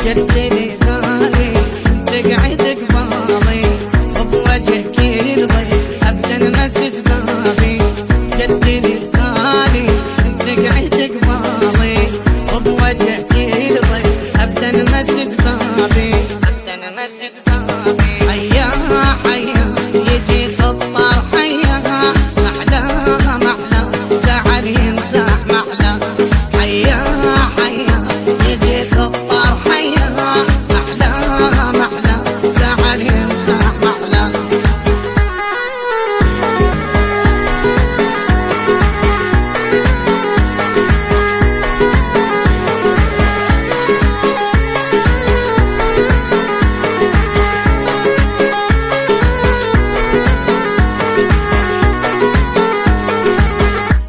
جدني غالي تقعد قبالي وبوجهك يرضي ابدا مسج بابي. جدني غالي تقعد قبالي وبوجهك يرضي ابدا مسج بابي. حيا حيا يجي خطر حيا محلاها محلا زعل يمزح محلا. حيا حيا يجي خطر حيا محلاها محلا زعل يمزح محلا.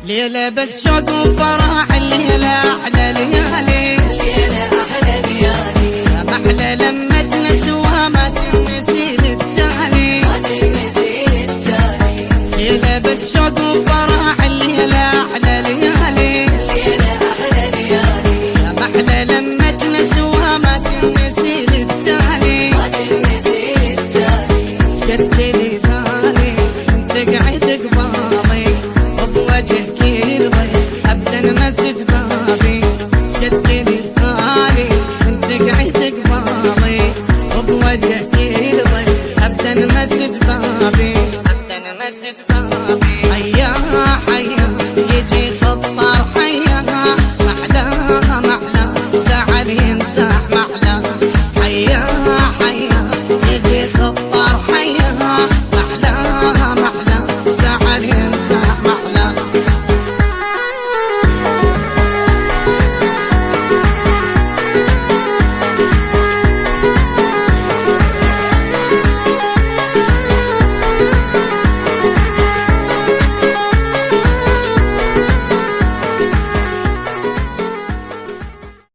ليلة بس شوق وفرح الليلة